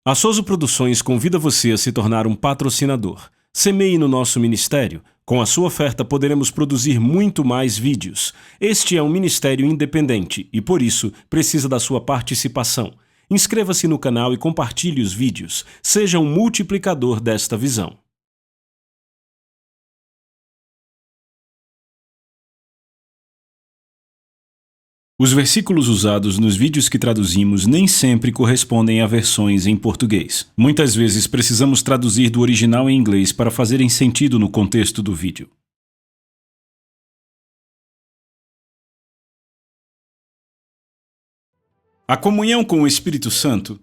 A Soso Produções convida você a se tornar um patrocinador. Semeie no nosso ministério. Com a sua oferta poderemos produzir muito mais vídeos. Este é um ministério independente e, por isso, precisa da sua participação. Inscreva-se no canal e compartilhe os vídeos. Seja um multiplicador desta visão. Os versículos usados nos vídeos que traduzimos nem sempre correspondem a versões em português. Muitas vezes precisamos traduzir do original em inglês para fazerem sentido no contexto do vídeo. A comunhão com o Espírito Santo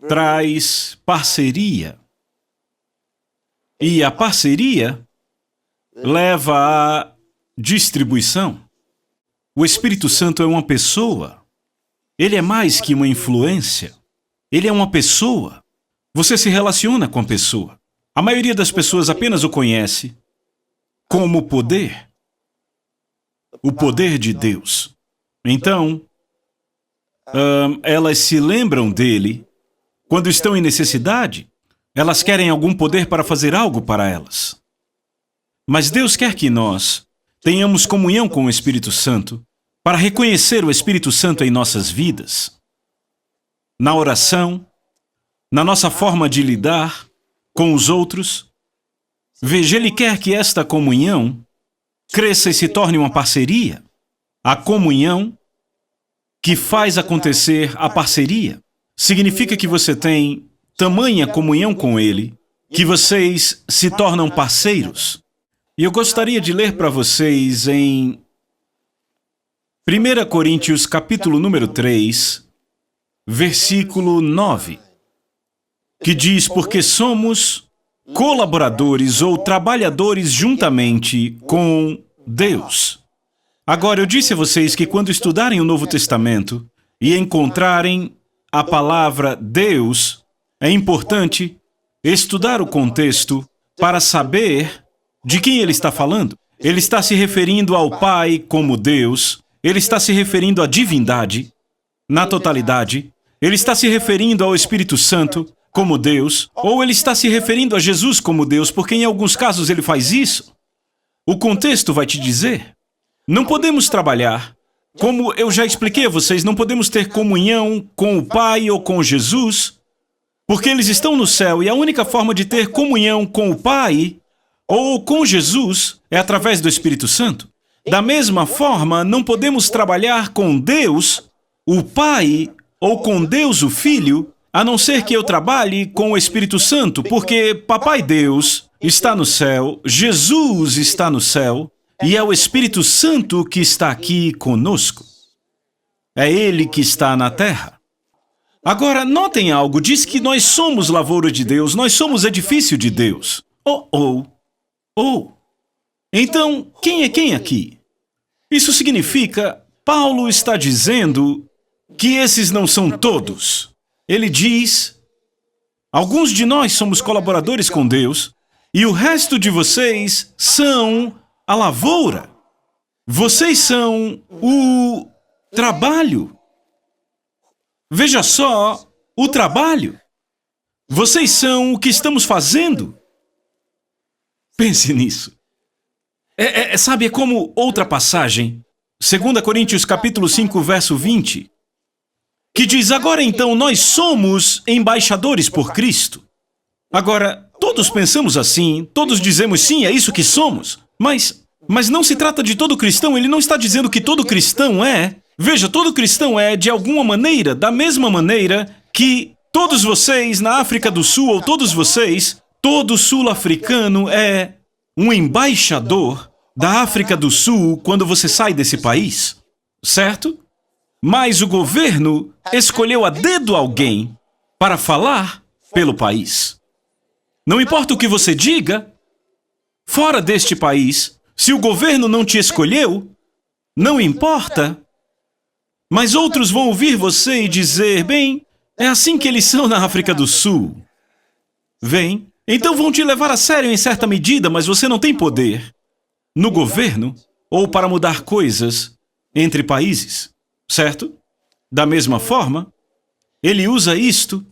traz parceria. E a parceria leva à distribuição. O Espírito Santo é uma pessoa. Ele é mais que uma influência. Ele é uma pessoa. Você se relaciona com a pessoa. A maioria das pessoas apenas o conhece como poder. O poder de Deus. Então, elas se lembram dele quando estão em necessidade. Elas querem algum poder para fazer algo para elas. Mas Deus quer que nós tenhamos comunhão com o Espírito Santo para reconhecer o Espírito Santo em nossas vidas, na oração, na nossa forma de lidar com os outros. Veja, Ele quer que esta comunhão cresça e se torne uma parceria. A comunhão que faz acontecer a parceria significa que você tem tamanha comunhão com Ele que vocês se tornam parceiros. E eu gostaria de ler para vocês em 1 Coríntios capítulo número 3, versículo 9, que diz: porque somos colaboradores ou trabalhadores juntamente com Deus. Agora, eu disse a vocês que quando estudarem o Novo Testamento e encontrarem a palavra Deus, é importante estudar o contexto para saber de quem ele está falando. Ele está se referindo ao Pai como Deus, ele está se referindo à divindade na totalidade, ele está se referindo ao Espírito Santo como Deus, ou ele está se referindo a Jesus como Deus, porque em alguns casos ele faz isso. O contexto vai te dizer. Não podemos trabalhar, como eu já expliquei a vocês, não podemos ter comunhão com o Pai ou com Jesus, porque eles estão no céu e a única forma de ter comunhão com o Pai ou com Jesus é através do Espírito Santo. Da mesma forma, não podemos trabalhar com Deus, o Pai, ou com Deus, o Filho, a não ser que eu trabalhe com o Espírito Santo, porque Papai Deus está no céu, Jesus está no céu, e é o Espírito Santo que está aqui conosco. É Ele que está na terra. Agora, notem algo, diz que nós somos lavoura de Deus, nós somos edifício de Deus. Então, quem é quem aqui? Isso significa, Paulo está dizendo que esses não são todos. Ele diz, alguns de nós somos colaboradores com Deus e o resto de vocês são a lavoura. Vocês são o trabalho. Veja só, o trabalho. Vocês são o que estamos fazendo. Pense nisso. Sabe, é como outra passagem, 2 Coríntios capítulo 5, verso 20, que diz, agora então nós somos embaixadores por Cristo. Agora, todos pensamos assim, todos dizemos sim, é isso que somos, mas não se trata de todo cristão, ele não está dizendo que todo cristão é. Veja, todo cristão é, de alguma maneira, da mesma maneira que todos vocês na África do Sul, ou todos vocês, todo sul-africano é um embaixador da África do Sul quando você sai desse país, certo? Mas o governo escolheu a dedo alguém para falar pelo país. Não importa o que você diga, fora deste país, se o governo não te escolheu, não importa, mas outros vão ouvir você e dizer, bem, é assim que eles são na África do Sul. Vem. Então vão te levar a sério em certa medida, mas você não tem poder no governo ou para mudar coisas entre países, certo? Da mesma forma, ele usa isto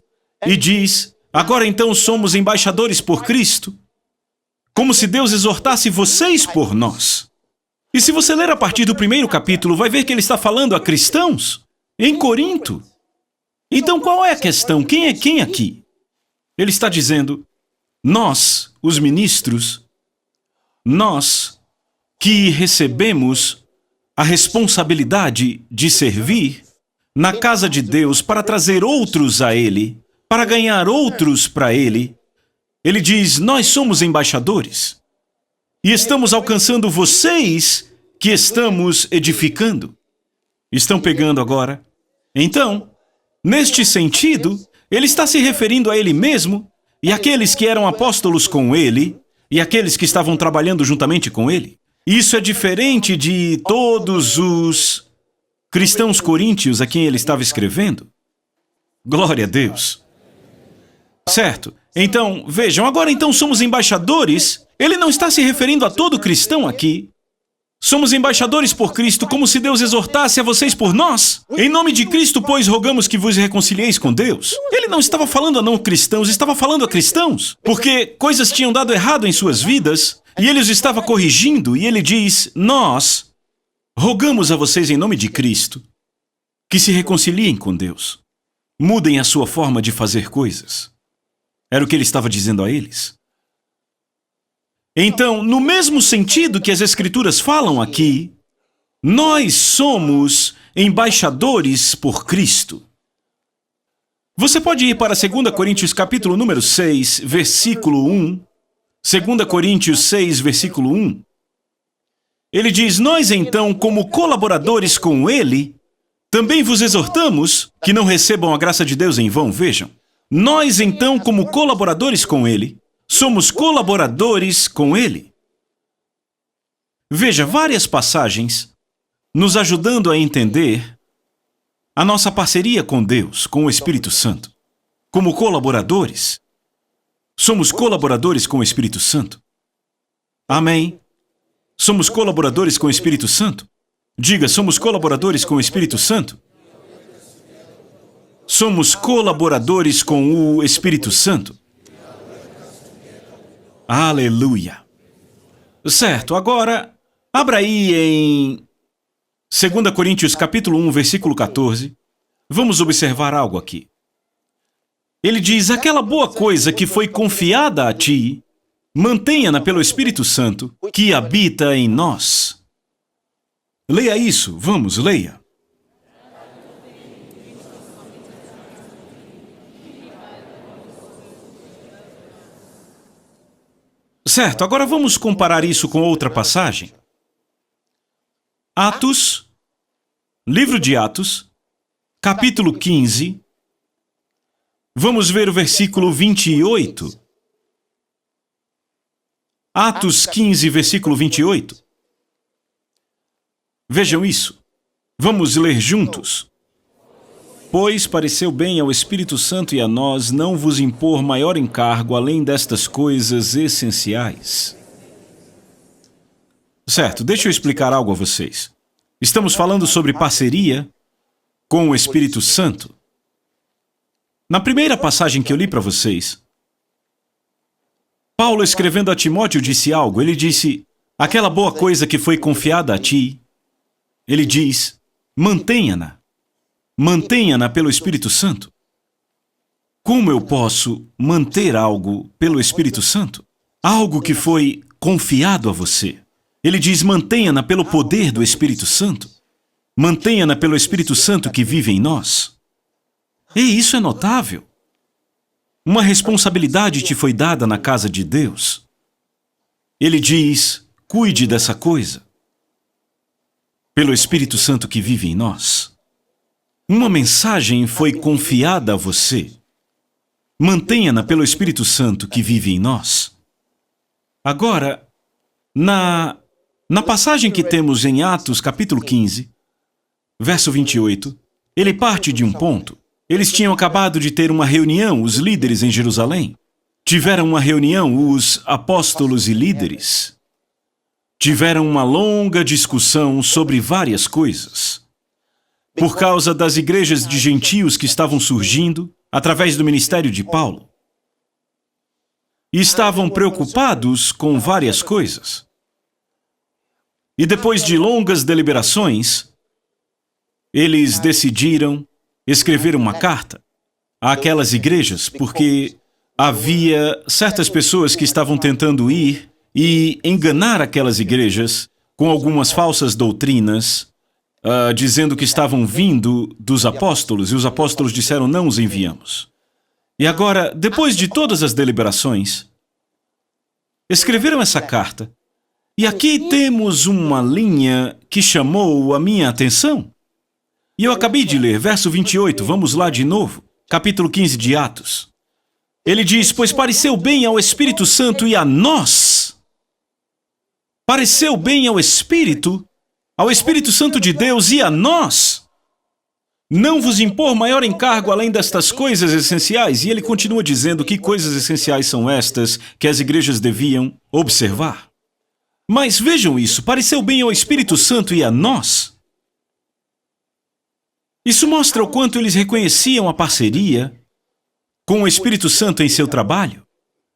e diz: agora então somos embaixadores por Cristo, como se Deus exortasse vocês por nós. E se você ler a partir do primeiro capítulo, vai ver que ele está falando a cristãos em Corinto. Então qual é a questão? Quem é quem aqui? Ele está dizendo: nós, os ministros, nós que recebemos a responsabilidade de servir na casa de Deus para trazer outros a Ele, para ganhar outros para Ele, ele diz: nós somos embaixadores e estamos alcançando vocês que estamos edificando. Estão pegando agora? Então, neste sentido, ele está se referindo a ele mesmo e àqueles que eram apóstolos com ele e àqueles que estavam trabalhando juntamente com ele. Isso é diferente de todos os cristãos coríntios a quem ele estava escrevendo. Glória a Deus. Certo. Então, vejam, agora então somos embaixadores. Ele não está se referindo a todo cristão aqui. Somos embaixadores por Cristo, como se Deus exortasse a vocês por nós. Em nome de Cristo, pois, rogamos que vos reconcilieis com Deus. Ele não estava falando a não cristãos, estava falando a cristãos. Porque coisas tinham dado errado em suas vidas, e ele os estava corrigindo, e ele diz: nós rogamos a vocês em nome de Cristo que se reconciliem com Deus. Mudem a sua forma de fazer coisas. Era o que ele estava dizendo a eles. Então, no mesmo sentido que as Escrituras falam aqui, nós somos embaixadores por Cristo. Você pode ir para 2 Coríntios capítulo número 6, versículo 1. 2 Coríntios 6, versículo 1. Ele diz: nós então, como colaboradores com Ele, também vos exortamos que não recebam a graça de Deus em vão. Vejam. Nós então, como colaboradores com Ele, somos colaboradores com Ele. Veja, várias passagens nos ajudando a entender a nossa parceria com Deus, com o Espírito Santo. Como colaboradores, somos colaboradores com o Espírito Santo. Amém? Somos colaboradores com o Espírito Santo? Diga, somos colaboradores com o Espírito Santo? Somos colaboradores com o Espírito Santo. Aleluia. Certo, agora, abra aí em 2 Coríntios capítulo 1, versículo 14. Vamos observar algo aqui. Ele diz: aquela boa coisa que foi confiada a ti, mantenha-na pelo Espírito Santo, que habita em nós. Leia isso, vamos, leia. Certo, agora vamos comparar isso com outra passagem. Atos, livro de Atos, capítulo 15. Vamos ver o versículo 28. Atos 15, versículo 28. Vejam isso. Vamos ler juntos. Pois pareceu bem ao Espírito Santo e a nós não vos impor maior encargo além destas coisas essenciais. Certo, deixa eu explicar algo a vocês. Estamos falando sobre parceria com o Espírito Santo. Na primeira passagem que eu li para vocês, Paulo, escrevendo a Timóteo, disse algo. Ele disse: aquela boa coisa que foi confiada a ti, ele diz, mantenha-na. Mantenha-na pelo Espírito Santo. Como eu posso manter algo pelo Espírito Santo? Algo que foi confiado a você. Ele diz: mantenha-na pelo poder do Espírito Santo. Mantenha-na pelo Espírito Santo que vive em nós. E isso é notável. Uma responsabilidade te foi dada na casa de Deus. Ele diz: cuide dessa coisa. Pelo Espírito Santo que vive em nós. Uma mensagem foi confiada a você. Mantenha-na pelo Espírito Santo que vive em nós. Agora, na passagem que temos em Atos capítulo 15, verso 28, ele parte de um ponto. Eles tinham acabado de ter uma reunião, os líderes em Jerusalém. Tiveram uma reunião, os apóstolos e líderes. Tiveram uma longa discussão sobre várias coisas. por causa das igrejas de gentios que estavam surgindo através do ministério de Paulo. E estavam preocupados com várias coisas. E depois de longas deliberações, eles decidiram escrever uma carta àquelas igrejas, porque havia certas pessoas que estavam tentando ir e enganar aquelas igrejas com algumas falsas doutrinas, dizendo que estavam vindo dos apóstolos, e os apóstolos disseram, não os enviamos. E agora, depois de todas as deliberações, escreveram essa carta. E aqui temos uma linha que chamou a minha atenção. E eu acabei de ler, verso 28, vamos lá de novo, capítulo 15 de Atos. Ele diz, pois pareceu bem ao Espírito Santo e a nós. Pareceu bem ao Espírito Santo de Deus e a nós. Não vos impor maior encargo além destas coisas essenciais. E ele continua dizendo que coisas essenciais são estas que as igrejas deviam observar. Mas vejam isso, pareceu bem ao Espírito Santo e a nós. Isso mostra o quanto eles reconheciam a parceria com o Espírito Santo em seu trabalho.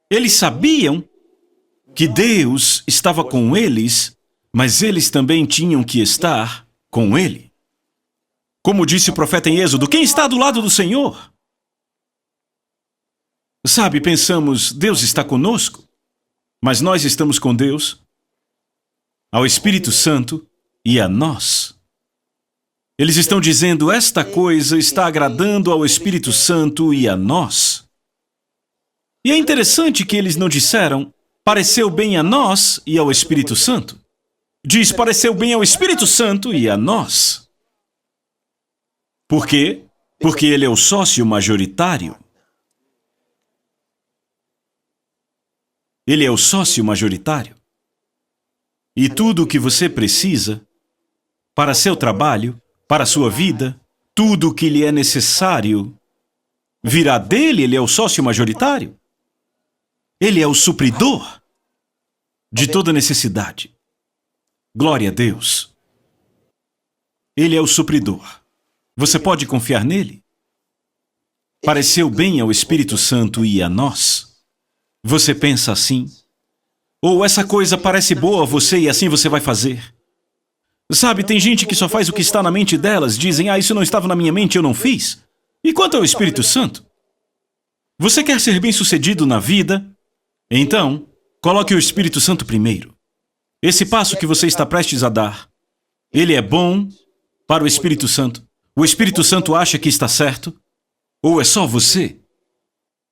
Eles sabiam que Deus estava com eles, mas eles também tinham que estar com Ele. Como disse o profeta em Êxodo, quem está do lado do Senhor? Sabe, pensamos, Deus está conosco, mas nós estamos com Deus, ao Espírito Santo e a nós. Eles estão dizendo, esta coisa está agradando ao Espírito Santo e a nós. E é interessante que eles não disseram, pareceu bem a nós e ao Espírito Santo. Diz, pareceu bem ao Espírito Santo e a nós. Por quê? Porque ele é o sócio majoritário. Ele é o sócio majoritário. E tudo o que você precisa para seu trabalho, para a sua vida, tudo o que lhe é necessário virá dele, ele é o sócio majoritário. Ele é o supridor de toda necessidade. Glória a Deus. Ele é o supridor. Você pode confiar nele? Pareceu bem ao Espírito Santo e a nós? Você pensa assim? Ou essa coisa parece boa a você e assim você vai fazer? Sabe, tem gente que só faz o que está na mente delas, dizem, isso não estava na minha mente, eu não fiz. E quanto ao Espírito Santo? Você quer ser bem-sucedido na vida? Então, coloque o Espírito Santo primeiro. Esse passo que você está prestes a dar, ele é bom para o Espírito Santo. O Espírito Santo acha que está certo? Ou é só você?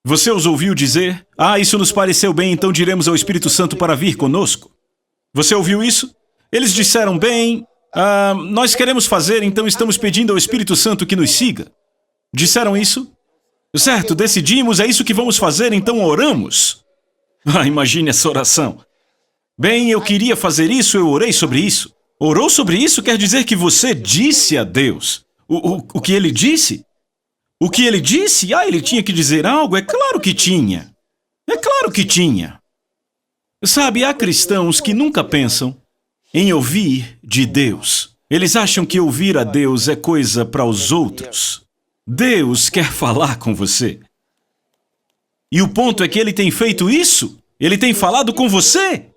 Você os ouviu dizer, isso nos pareceu bem, então diremos ao Espírito Santo para vir conosco. Você ouviu isso? Eles disseram, bem, nós queremos fazer, então estamos pedindo ao Espírito Santo que nos siga. Disseram isso? Certo, decidimos, é isso que vamos fazer, então oramos. Imagine essa oração. Bem, eu queria fazer isso, eu orei sobre isso. Orou sobre isso quer dizer que você disse a Deus. O que ele disse? O que ele disse? Ele tinha que dizer algo? É claro que tinha. É claro que tinha. Sabe, há cristãos que nunca pensam em ouvir de Deus. Eles acham que ouvir a Deus é coisa para os outros. Deus quer falar com você. E o ponto é que ele tem feito isso. Ele tem falado com você.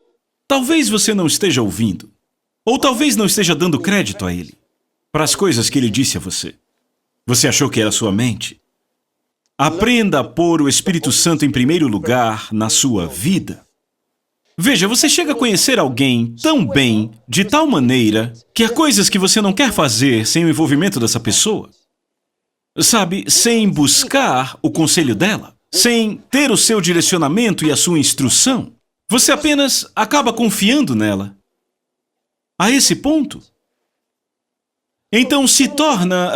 Talvez você não esteja ouvindo. Ou talvez não esteja dando crédito a ele. Para as coisas que ele disse a você. Você achou que era sua mente? Aprenda a pôr o Espírito Santo em primeiro lugar na sua vida. Veja, você chega a conhecer alguém tão bem, de tal maneira, que há coisas que você não quer fazer sem o envolvimento dessa pessoa. Sabe, sem buscar o conselho dela, sem ter o seu direcionamento e a sua instrução. Você apenas acaba confiando nela. A esse ponto. Então se torna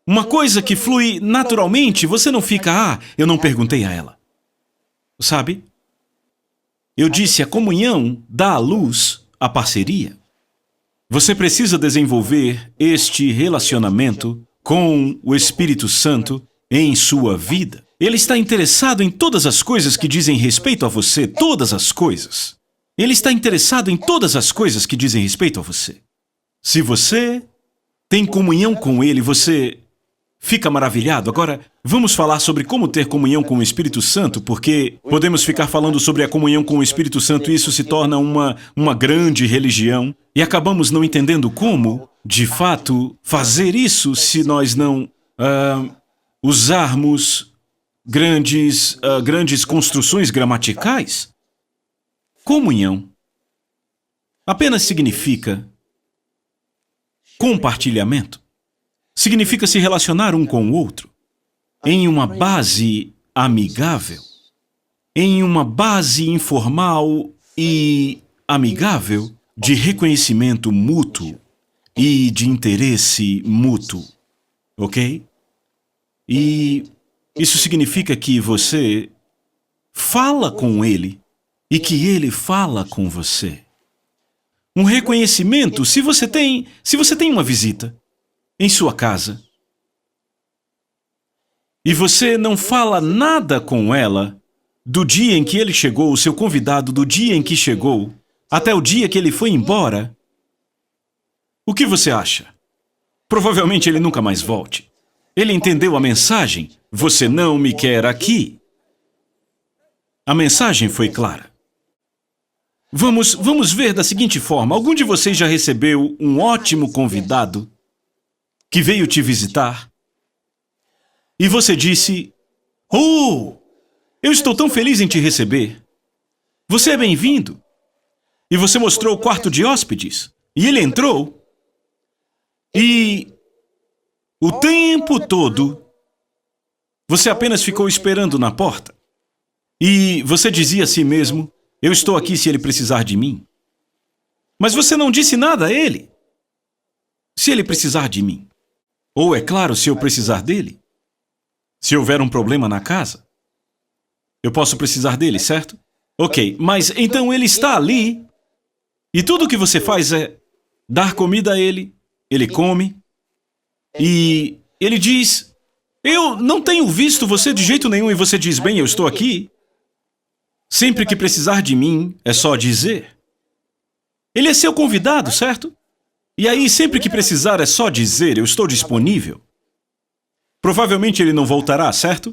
uma coisa que flui naturalmente, você não fica, eu não perguntei a ela. Sabe? Eu disse, a comunhão dá à luz a parceria. Você precisa desenvolver este relacionamento com o Espírito Santo em sua vida. Ele está interessado em todas as coisas que dizem respeito a você, todas as coisas. Ele está interessado em todas as coisas que dizem respeito a você. Se você tem comunhão com Ele, você fica maravilhado. Agora, vamos falar sobre como ter comunhão com o Espírito Santo, porque podemos ficar falando sobre a comunhão com o Espírito Santo e isso se torna uma grande religião e acabamos não entendendo como, de fato, fazer isso se nós não usarmos grandes construções gramaticais. Comunhão apenas significa compartilhamento. Significa se relacionar um com o outro em uma base amigável, em uma base informal e amigável de reconhecimento mútuo e de interesse mútuo, ok? E isso significa que você fala com ele e que ele fala com você. Um reconhecimento, se você tem uma visita em sua casa e você não fala nada com ela do dia em que ele chegou, o seu convidado, do dia em que chegou, até o dia que ele foi embora, o que você acha? Provavelmente ele nunca mais volte. Ele entendeu a mensagem? Você não me quer aqui. A mensagem foi clara. Vamos ver da seguinte forma. Algum de vocês já recebeu um ótimo convidado que veio te visitar e você disse: "Oh, eu estou tão feliz em te receber. Você é bem-vindo." E você mostrou o quarto de hóspedes e ele entrou e o tempo todo você apenas ficou esperando na porta e você dizia a si mesmo: "Eu estou aqui se ele precisar de mim." Mas você não disse nada a ele. Se ele precisar de mim. Ou, é claro, se eu precisar dele. Se houver um problema na casa. Eu posso precisar dele, certo? Ok, mas então ele está ali e tudo o que você faz é dar comida a ele, ele come e ele diz: "Eu não tenho visto você de jeito nenhum," e você diz: "Bem, eu estou aqui. Sempre que precisar de mim, é só dizer." Ele é seu convidado, certo? E aí, sempre que precisar, é só dizer: "Eu estou disponível." Provavelmente ele não voltará, certo?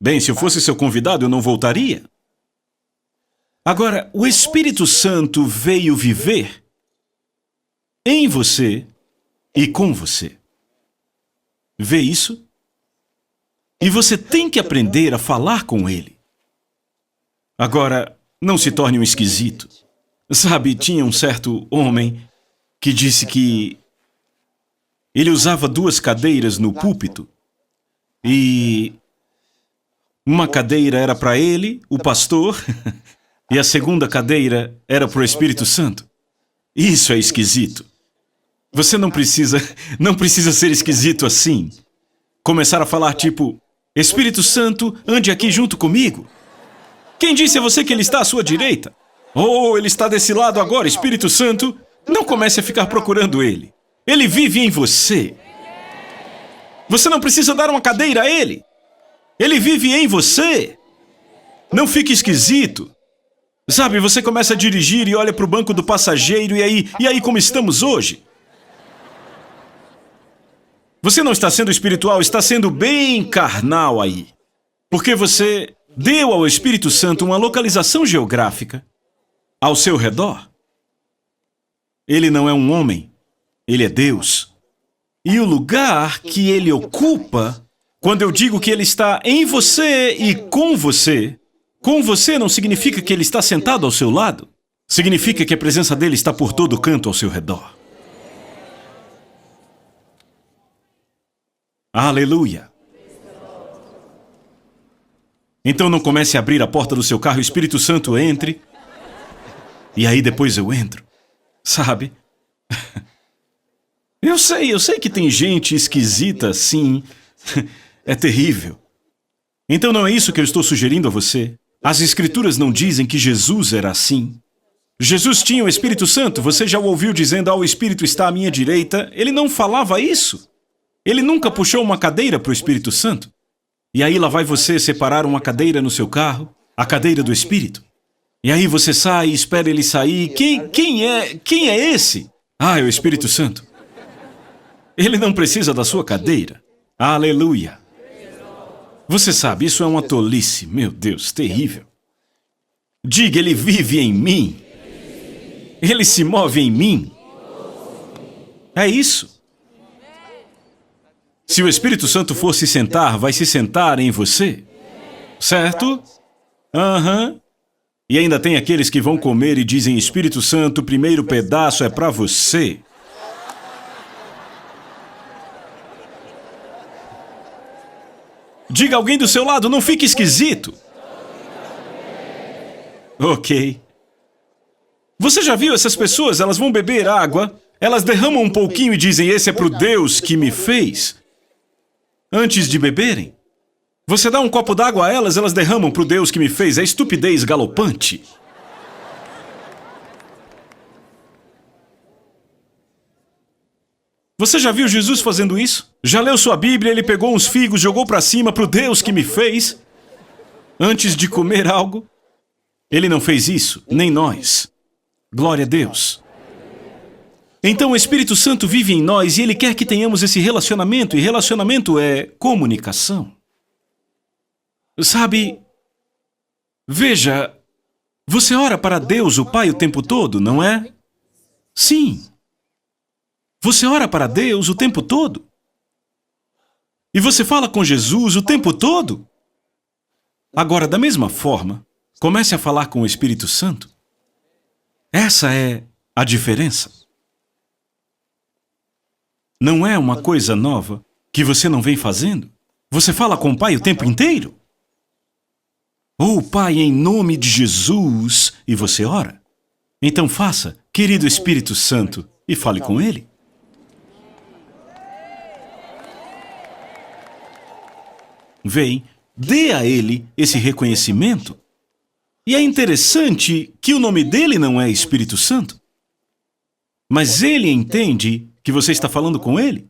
Bem, se eu fosse seu convidado, eu não voltaria. Agora, o Espírito Santo veio viver em você e com você. Vê isso? E você tem que aprender a falar com ele. Agora, não se torne um esquisito. Sabe, tinha um certo homem que disse que ele usava 2 cadeiras no púlpito e uma cadeira era para ele, o pastor, e a segunda cadeira era para o Espírito Santo. Isso é esquisito. Você não precisa ser esquisito assim. Começar a falar tipo: "Espírito Santo, ande aqui junto comigo." Quem disse a você que ele está à sua direita? Oh, ele está desse lado agora, Espírito Santo. Não comece a ficar procurando ele. Ele vive em você. Você não precisa dar uma cadeira a ele. Ele vive em você. Não fique esquisito. Sabe, você começa a dirigir e olha para o banco do passageiro e aí como estamos hoje? Você não está sendo espiritual, está sendo bem carnal aí. Porque você deu ao Espírito Santo uma localização geográfica ao seu redor. Ele não é um homem, ele é Deus. E o lugar que ele ocupa, quando eu digo que ele está em você e com você não significa que ele está sentado ao seu lado. Significa que a presença dele está por todo canto ao seu redor. Aleluia! Então não comece a abrir a porta do seu carro, o Espírito Santo entre, e aí depois eu entro. Sabe? Eu sei que tem gente esquisita assim. É terrível. Então não é isso que eu estou sugerindo a você. As Escrituras não dizem que Jesus era assim. Jesus tinha o Espírito Santo. Você já o ouviu dizendo: "Ah, o Espírito está à minha direita." Ele não falava isso. Ele nunca puxou uma cadeira para o Espírito Santo. E aí lá vai você separar uma cadeira no seu carro, a cadeira do Espírito. E aí você sai, espera ele sair. Quem é esse? Ah, é o Espírito Santo. Ele não precisa da sua cadeira. Aleluia. Você sabe, isso é uma tolice. Meu Deus, terrível. Diga, ele vive em mim. Ele se move em mim. É isso. Se o Espírito Santo for se sentar, vai se sentar em você. Certo? Aham. E ainda tem aqueles que vão comer e dizem, Espírito Santo, o primeiro pedaço é para você. Diga a alguém do seu lado, não fique esquisito. Ok. Você já viu essas pessoas? Elas vão beber água, elas derramam um pouquinho e dizem, esse é pro Deus que me fez. Antes de beberem. Você dá um copo d'água a elas, elas derramam pro Deus que me fez. É estupidez galopante. Você já viu Jesus fazendo isso? Já leu sua Bíblia, ele pegou uns figos, jogou para cima pro Deus que me fez? Antes de comer algo? Ele não fez isso, nem nós. Glória a Deus. Então o Espírito Santo vive em nós e ele quer que tenhamos esse relacionamento, e relacionamento é comunicação. Sabe, veja, você ora para Deus, o Pai, o tempo todo, não é? Sim. Você ora para Deus o tempo todo. E você fala com Jesus o tempo todo. Agora, da mesma forma, comece a falar com o Espírito Santo. Essa é a diferença. Não é uma coisa nova que você não vem fazendo. Você fala com o Pai o tempo inteiro. Oh, Pai, em nome de Jesus, e você ora. Então faça, querido Espírito Santo, e fale com Ele. Vem, dê a Ele esse reconhecimento. E é interessante que o nome dele não é Espírito Santo. Mas ele entende que você está falando com ele?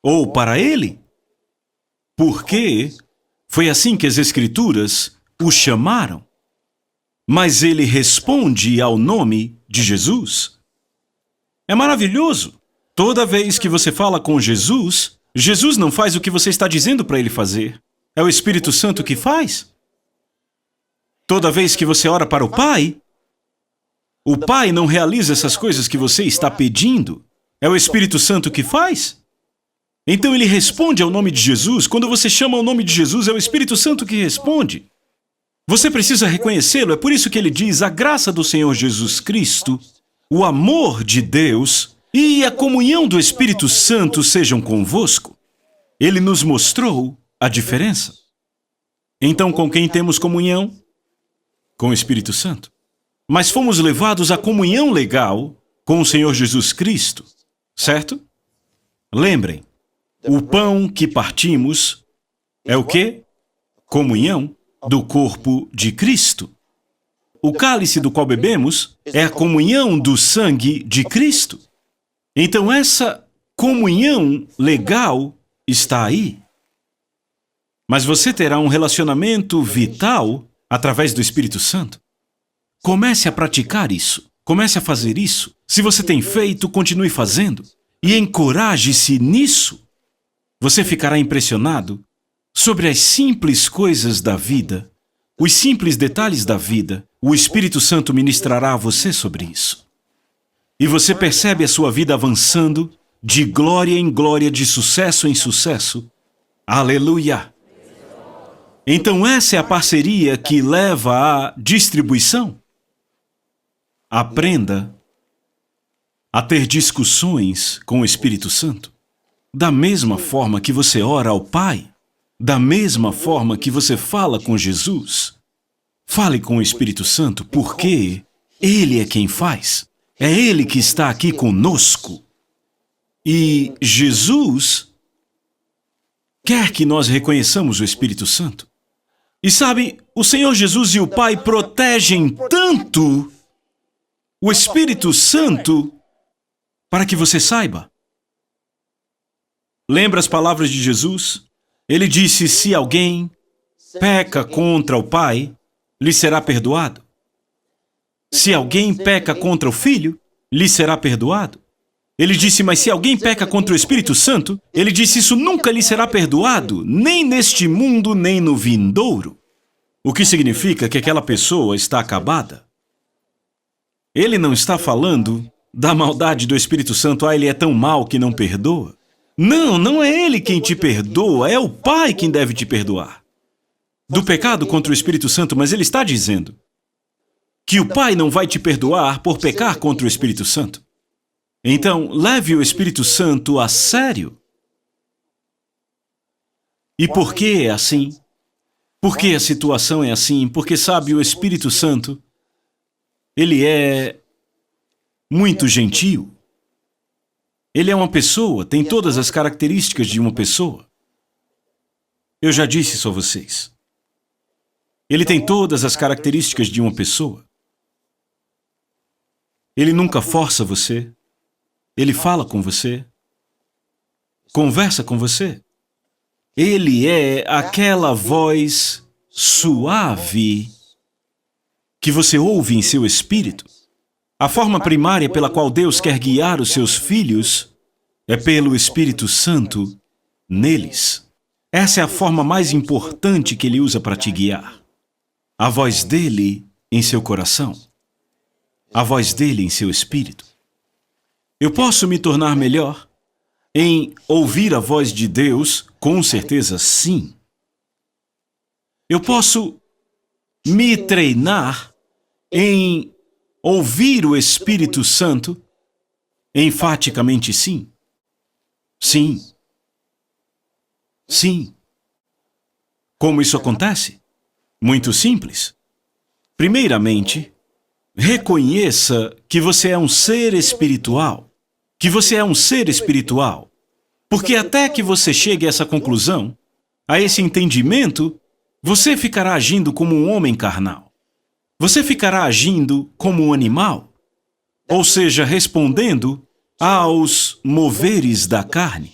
Ou para ele? Porque foi assim que as Escrituras o chamaram. Mas ele responde ao nome de Jesus. É maravilhoso. Toda vez que você fala com Jesus, Jesus não faz o que você está dizendo para ele fazer. É o Espírito Santo que faz. Toda vez que você ora para o Pai não realiza essas coisas que você está pedindo. É o Espírito Santo que faz. Então ele responde ao nome de Jesus. Quando você chama o nome de Jesus, é o Espírito Santo que responde. Você precisa reconhecê-lo. É por isso que ele diz, a graça do Senhor Jesus Cristo, o amor de Deus e a comunhão do Espírito Santo sejam convosco. Ele nos mostrou a diferença. Então, com quem temos comunhão? Com o Espírito Santo. Mas fomos levados à comunhão legal com o Senhor Jesus Cristo, certo? Lembrem, o pão que partimos é o quê? Comunhão do corpo de Cristo. O cálice do qual bebemos é a comunhão do sangue de Cristo. Então essa comunhão legal está aí. Mas você terá um relacionamento vital através do Espírito Santo. Comece a praticar isso. Comece a fazer isso. Se você tem feito, continue fazendo. E encoraje-se nisso. Você ficará impressionado sobre as simples coisas da vida, os simples detalhes da vida. O Espírito Santo ministrará a você sobre isso. E você percebe a sua vida avançando de glória em glória, de sucesso em sucesso. Aleluia! Então essa é a parceria que leva à distribuição. Aprenda a ter discussões com o Espírito Santo. Da mesma forma que você ora ao Pai, da mesma forma que você fala com Jesus, fale com o Espírito Santo, porque Ele é quem faz. É Ele que está aqui conosco. E Jesus quer que nós reconheçamos o Espírito Santo. E sabe, o Senhor Jesus e o Pai protegem tanto o Espírito Santo para que você saiba. Lembra as palavras de Jesus? Ele disse, se alguém peca contra o Pai, lhe será perdoado. Se alguém peca contra o Filho, lhe será perdoado. Ele disse, mas se alguém peca contra o Espírito Santo, ele disse, isso nunca lhe será perdoado, nem neste mundo, nem no vindouro. O que significa que aquela pessoa está acabada. Ele não está falando da maldade do Espírito Santo, ele é tão mau que não perdoa. Não, não é ele quem te perdoa, é o Pai quem deve te perdoar. Do pecado contra o Espírito Santo, mas ele está dizendo que o Pai não vai te perdoar por pecar contra o Espírito Santo. Então, leve o Espírito Santo a sério. E por que é assim? Por que a situação é assim? Porque, sabe, o Espírito Santo, ele é muito gentil. Ele é uma pessoa, tem todas as características de uma pessoa. Eu já disse isso a vocês. Ele tem todas as características de uma pessoa. Ele nunca força você. Ele fala com você. Conversa com você. Ele é aquela voz suave que você ouve em seu espírito. A forma primária pela qual Deus quer guiar os seus filhos é pelo Espírito Santo neles. Essa é a forma mais importante que Ele usa para te guiar. A voz dele em seu coração. A voz dele em seu espírito. Eu posso me tornar melhor em ouvir a voz de Deus? Com certeza, sim. Eu posso me treinar em ouvir o Espírito Santo? Enfaticamente, sim. Sim. Sim. Como isso acontece? Muito simples. Primeiramente, reconheça que você é um ser espiritual. Que você é um ser espiritual. Porque até que você chegue a essa conclusão, a esse entendimento, você ficará agindo como um homem carnal. Você ficará agindo como um animal. Ou seja, respondendo aos moveres da carne.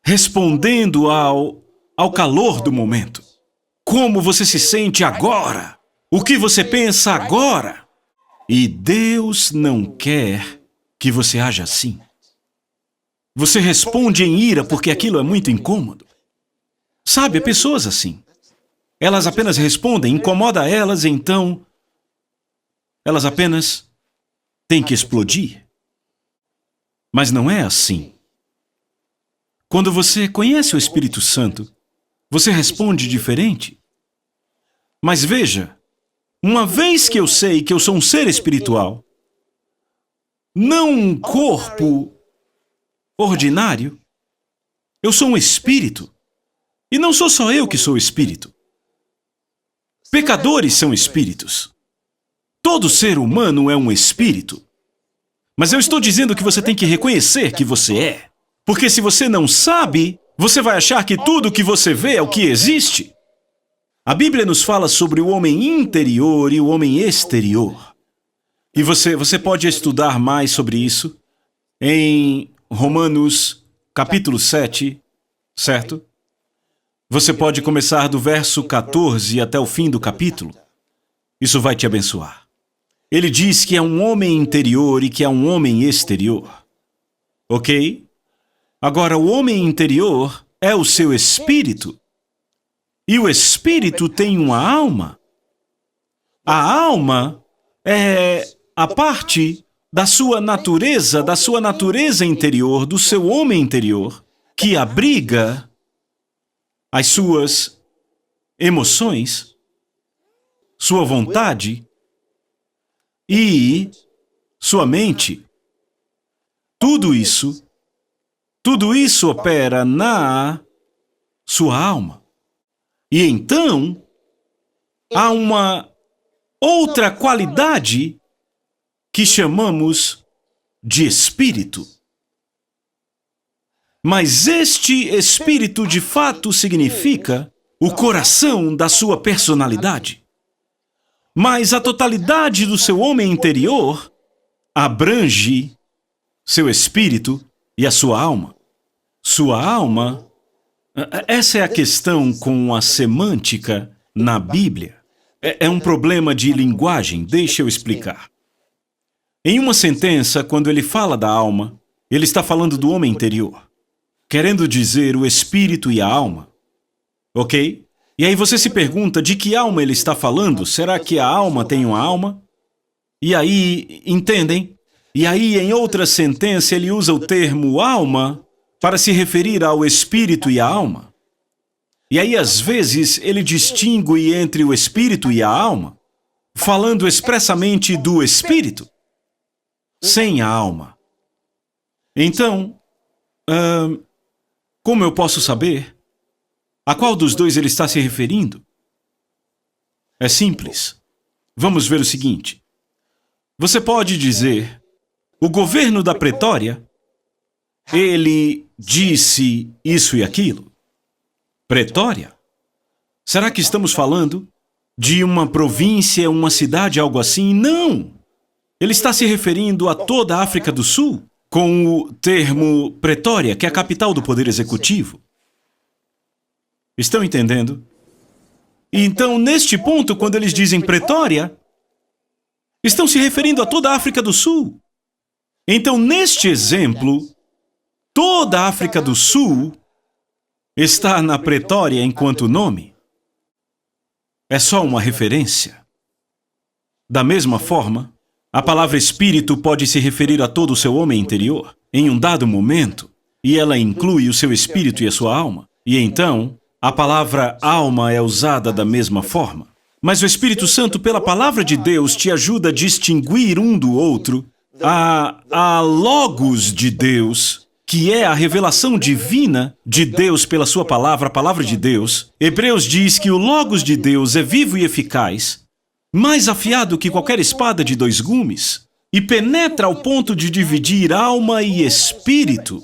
Respondendo ao calor do momento. Como você se sente agora? O que você pensa agora? E Deus não quer que você haja assim. Você responde em ira porque aquilo é muito incômodo. Sabe, há pessoas assim. Elas apenas respondem, incomoda elas, então elas apenas têm que explodir. Mas não é assim. Quando você conhece o Espírito Santo, você responde diferente. Mas veja, uma vez que eu sei que eu sou um ser espiritual, não um corpo ordinário, eu sou um espírito. E não sou só eu que sou espírito. Pecadores são espíritos. Todo ser humano é um espírito. Mas eu estou dizendo que você tem que reconhecer que você é. Porque se você não sabe, você vai achar que tudo o que você vê é o que existe. A Bíblia nos fala sobre o homem interior e o homem exterior. E você pode estudar mais sobre isso em Romanos capítulo 7, certo? Você pode começar do verso 14 até o fim do capítulo. Isso vai te abençoar. Ele diz que é um homem interior e que é um homem exterior. Ok? Agora, o homem interior é o seu espírito. E o espírito tem uma alma. A alma é a parte da sua natureza interior, do seu homem interior, que abriga as suas emoções, sua vontade e sua mente. Tudo isso opera na sua alma. E então, há uma outra qualidade que chamamos de espírito. Mas este espírito de fato significa o coração da sua personalidade. Mas a totalidade do seu homem interior abrange seu espírito e a sua alma. Sua alma, essa é a questão com a semântica na Bíblia. É um problema de linguagem, deixa eu explicar. Em uma sentença, quando ele fala da alma, Ele está falando do homem interior, querendo dizer o espírito e a alma. Ok? E aí você se pergunta de que alma ele está falando? Será que a alma tem uma alma? E aí, entendem? E aí, em outra sentença, ele usa o termo alma para se referir ao espírito e a alma. E aí, às vezes, ele distingue entre o espírito e a alma, falando expressamente do espírito, sem a alma. Então, como eu posso saber a qual dos dois ele está se referindo? É simples. Vamos ver o seguinte. Você pode dizer, o governo da Pretória, ele disse isso e aquilo. Pretória? Será que estamos falando de uma província, uma cidade, algo assim? Não! Ele está se referindo a toda a África do Sul, com o termo Pretória, que é a capital do poder executivo. Estão entendendo? Então, neste ponto, quando eles dizem Pretória, estão se referindo a toda a África do Sul. Então, neste exemplo, toda a África do Sul está na Pretória enquanto nome. É só uma referência. Da mesma forma, a palavra espírito pode se referir a todo o seu homem interior, em um dado momento, e ela inclui o seu espírito e a sua alma. E então, a palavra alma é usada da mesma forma. Mas o Espírito Santo, pela palavra de Deus, te ajuda a distinguir um do outro, a logos de Deus, que é a revelação divina de Deus pela sua palavra, a palavra de Deus. Hebreus diz que o logos de Deus é vivo e eficaz, mais afiado que qualquer espada de 2 gumes, e penetra ao ponto de dividir alma e espírito.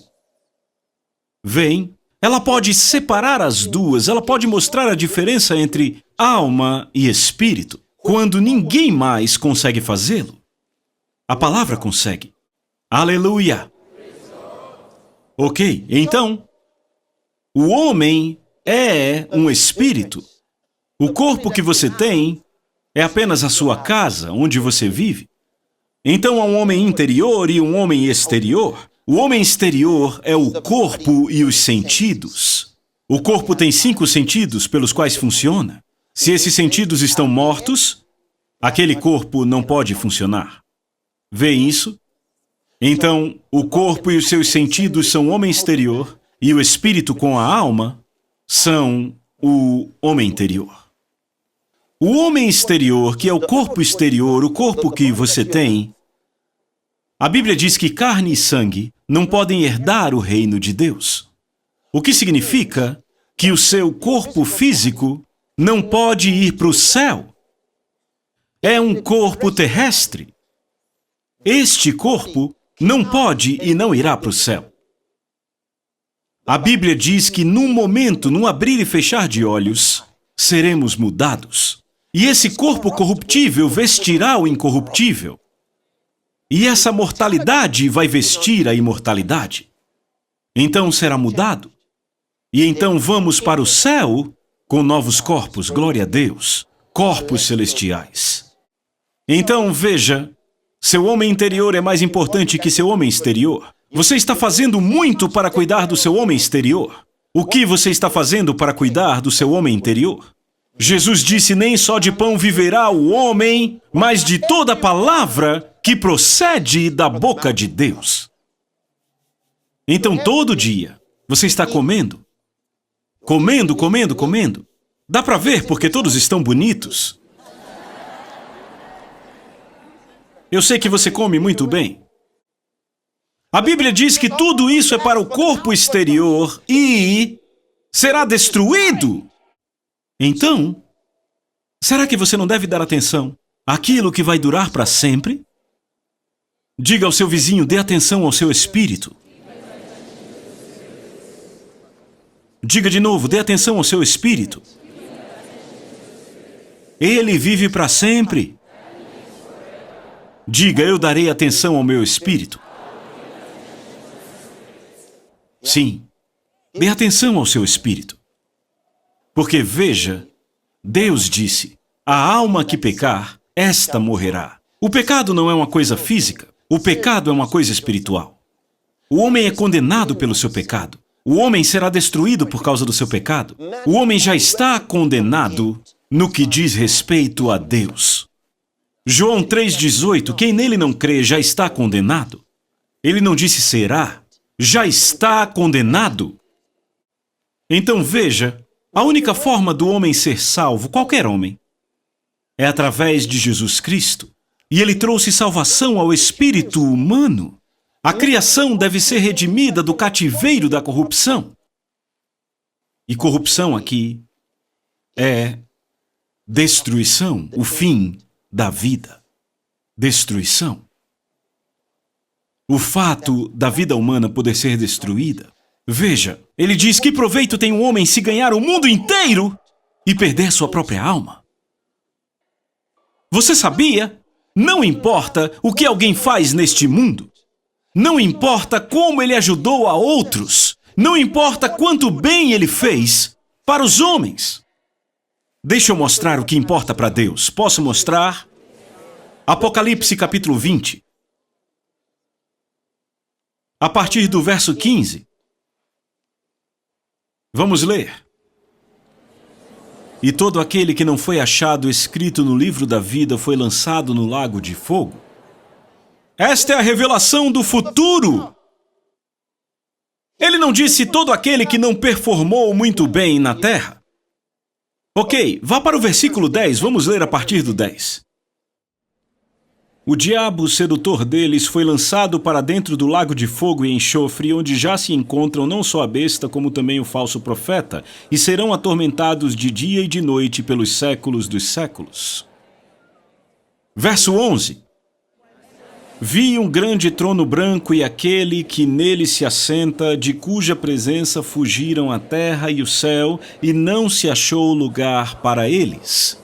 Vem, ela pode separar as duas, ela pode mostrar a diferença entre alma e espírito, quando ninguém mais consegue fazê-lo. A palavra consegue. Aleluia! Ok, então, o homem é um espírito. O corpo que você tem é apenas a sua casa, onde você vive. Então há um homem interior e um homem exterior. O homem exterior é o corpo e os sentidos. O corpo tem 5 sentidos pelos quais funciona. Se esses sentidos estão mortos, aquele corpo não pode funcionar. Vê isso? Então, o corpo e os seus sentidos são o homem exterior e o espírito com a alma são o homem interior. O homem exterior, que é o corpo exterior, o corpo que você tem, a Bíblia diz que carne e sangue não podem herdar o reino de Deus. O que significa que o seu corpo físico não pode ir para o céu. É um corpo terrestre. Este corpo não pode e não irá para o céu. A Bíblia diz que num momento, num abrir e fechar de olhos, seremos mudados. E esse corpo corruptível vestirá o incorruptível. E essa mortalidade vai vestir a imortalidade. Então será mudado. E então vamos para o céu com novos corpos, glória a Deus, corpos celestiais. Então veja, seu homem interior é mais importante que seu homem exterior. Você está fazendo muito para cuidar do seu homem exterior. O que você está fazendo para cuidar do seu homem interior? Jesus disse, nem só de pão viverá o homem, mas de toda palavra que procede da boca de Deus. Então, todo dia, você está comendo. Comendo, comendo, comendo. Dá para ver porque todos estão bonitos. Eu sei que você come muito bem. A Bíblia diz que tudo isso é para o corpo exterior e será destruído. Então, será que você não deve dar atenção àquilo que vai durar para sempre? Diga ao seu vizinho, dê atenção ao seu espírito. Diga de novo, dê atenção ao seu espírito. Ele vive para sempre. Diga, eu darei atenção ao meu espírito. Sim, dê atenção ao seu espírito. Porque veja, Deus disse, a alma que pecar, esta morrerá. O pecado não é uma coisa física, o pecado é uma coisa espiritual. O homem é condenado pelo seu pecado. O homem será destruído por causa do seu pecado. O homem já está condenado no que diz respeito a Deus. João 3,18, quem nele não crê já está condenado. Ele não disse será, já está condenado. Então veja, a única forma do homem ser salvo, qualquer homem, é através de Jesus Cristo. E ele trouxe salvação ao espírito humano. A criação deve ser redimida do cativeiro da corrupção. E corrupção aqui é destruição, o fim da vida. Destruição. O fato da vida humana poder ser destruída. Veja, ele diz que proveito tem um homem se ganhar o mundo inteiro e perder sua própria alma. Você sabia? Não importa o que alguém faz neste mundo. Não importa como ele ajudou a outros. Não importa quanto bem ele fez para os homens. Deixa eu mostrar o que importa para Deus. Posso mostrar? Apocalipse capítulo 20. A partir do verso 15. Vamos ler. E todo aquele que não foi achado escrito no livro da vida foi lançado no lago de fogo. Esta é a revelação do futuro. Ele não disse todo aquele que não performou muito bem na terra. Ok, vá para o versículo 10, vamos ler a partir do 10. O diabo, o sedutor deles, foi lançado para dentro do lago de fogo e enxofre, onde já se encontram não só a besta, como também o falso profeta, e serão atormentados de dia e de noite pelos séculos dos séculos. Verso 11. Vi um grande trono branco e aquele que nele se assenta, de cuja presença fugiram a terra e o céu, e não se achou lugar para eles.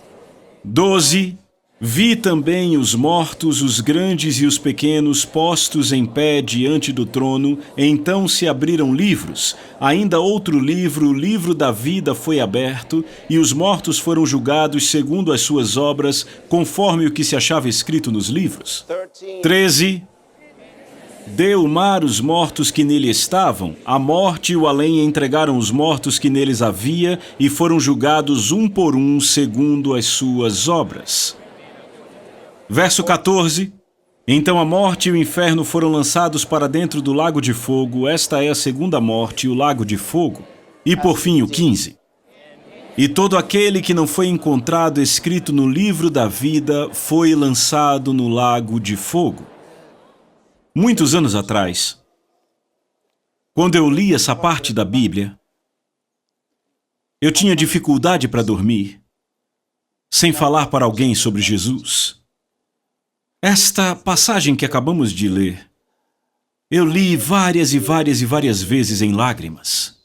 12. Vi também os mortos, os grandes e os pequenos, postos em pé diante do trono. Então se abriram livros. Ainda outro livro, o livro da vida, foi aberto, e os mortos foram julgados segundo as suas obras, conforme o que se achava escrito nos livros. 13. Deu o mar os mortos que nele estavam, a morte e o além entregaram os mortos que neles havia, e foram julgados um por um segundo as suas obras. Verso 14. Então a morte e o inferno foram lançados para dentro do lago de fogo. Esta é a segunda morte, o lago de fogo. E por fim o 15. E todo aquele que não foi encontrado escrito no livro da vida foi lançado no lago de fogo. Muitos anos atrás, quando eu li essa parte da Bíblia, eu tinha dificuldade para dormir, sem falar para alguém sobre Jesus. Esta passagem que acabamos de ler, eu li várias e várias e várias vezes em lágrimas,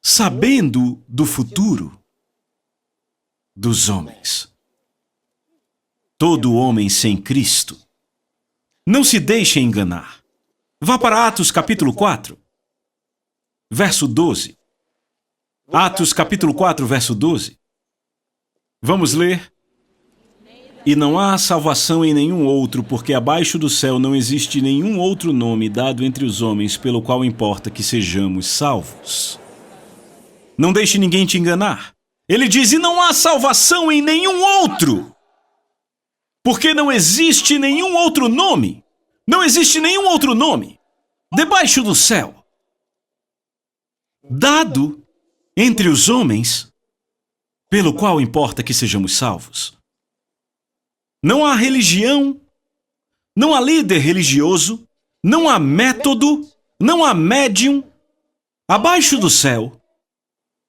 sabendo do futuro dos homens. Todo homem sem Cristo. Não se deixe enganar. Vá para Atos capítulo 4, verso 12. Atos capítulo 4, verso 12. Vamos ler. E não há salvação em nenhum outro, porque abaixo do céu não existe nenhum outro nome dado entre os homens pelo qual importa que sejamos salvos. Não deixe ninguém te enganar. Ele diz, e não há salvação em nenhum outro, porque não existe nenhum outro nome. Não existe nenhum outro nome debaixo do céu dado entre os homens pelo qual importa que sejamos salvos. Não há religião, não há líder religioso, não há método, não há médium abaixo do céu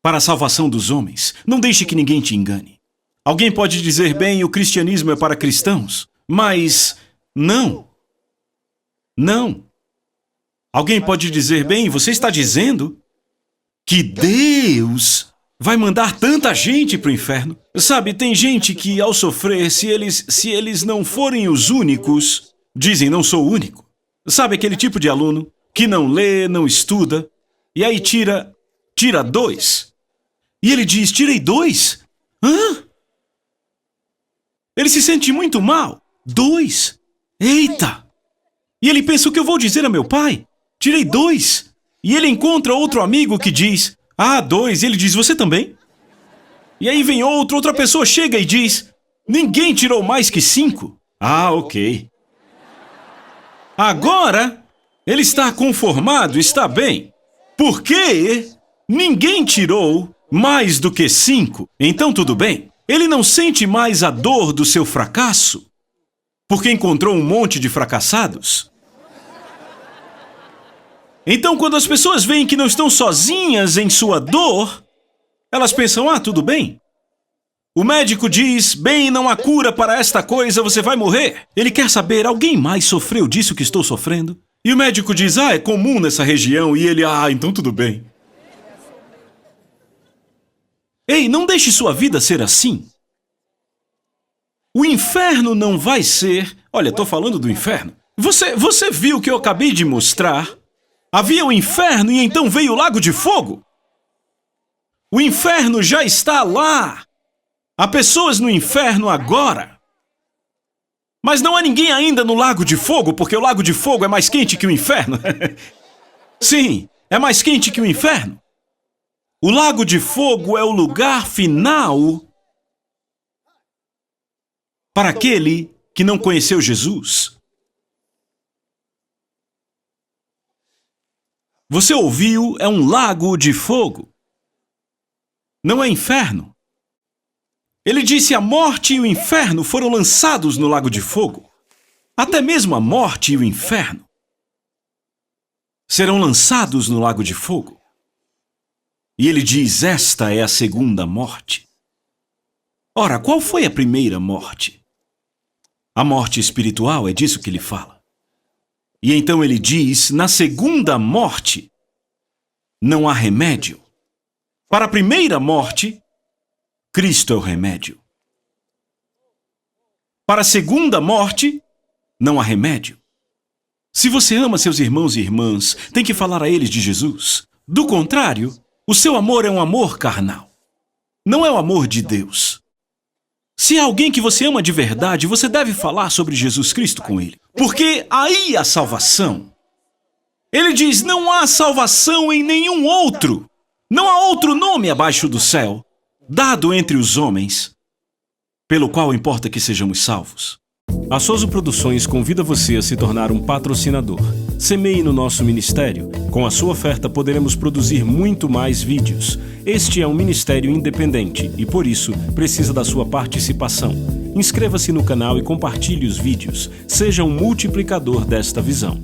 para a salvação dos homens. Não deixe que ninguém te engane. Alguém pode dizer, bem, o cristianismo é para cristãos, mas não. Não. Alguém pode dizer, bem, você está dizendo que Deus vai mandar tanta gente para o inferno? Sabe, tem gente que ao sofrer, se eles não forem os únicos, dizem, não sou o único. Sabe aquele tipo de aluno que não lê, não estuda, e aí tira 2. E ele diz, tirei 2? Hã? Ele se sente muito mal. 2? Eita! E ele pensa, o que eu vou dizer a meu pai? Tirei 2. E ele encontra outro amigo que diz, 2. E ele diz, você também? E aí vem outra pessoa chega e diz, ninguém tirou mais que 5. Ok. Agora, ele está conformado, está bem. Porque ninguém tirou mais do que 5. Então tudo bem. Ele não sente mais a dor do seu fracasso, porque encontrou um monte de fracassados. Então, quando as pessoas veem que não estão sozinhas em sua dor, elas pensam, tudo bem. O médico diz, bem, não há cura para esta coisa, você vai morrer. Ele quer saber, alguém mais sofreu disso que estou sofrendo? E o médico diz, é comum nessa região, e ele, então tudo bem. Ei, não deixe sua vida ser assim. O inferno não vai ser... Olha, estou falando do inferno. Você viu o que eu acabei de mostrar? Havia o inferno e então veio o lago de fogo. O inferno já está lá. Há pessoas no inferno agora. Mas não há ninguém ainda no lago de fogo, porque o lago de fogo é mais quente que o inferno. Sim, é mais quente que o inferno. O lago de fogo é o lugar final para aquele que não conheceu Jesus. Você ouviu, é um lago de fogo. Não é inferno. Ele disse, a morte e o inferno foram lançados no lago de fogo. Até mesmo a morte e o inferno serão lançados no lago de fogo. E ele diz, esta é a segunda morte. Ora, qual foi a primeira morte? A morte espiritual, é disso que ele fala. E então ele diz, na segunda morte, não há remédio. Para a primeira morte, Cristo é o remédio. Para a segunda morte, não há remédio. Se você ama seus irmãos e irmãs, tem que falar a eles de Jesus. Do contrário, o seu amor é um amor carnal. Não é o amor de Deus. Se há alguém que você ama de verdade, você deve falar sobre Jesus Cristo com ele. Porque aí há salvação. Ele diz, não há salvação em nenhum outro. Não há outro nome abaixo do céu, dado entre os homens, pelo qual importa que sejamos salvos. A Soso Produções convida você a se tornar um patrocinador. Semeie no nosso ministério. Com a sua oferta poderemos produzir muito mais vídeos. Este é um ministério independente e, por isso, precisa da sua participação. Inscreva-se no canal e compartilhe os vídeos. Seja um multiplicador desta visão.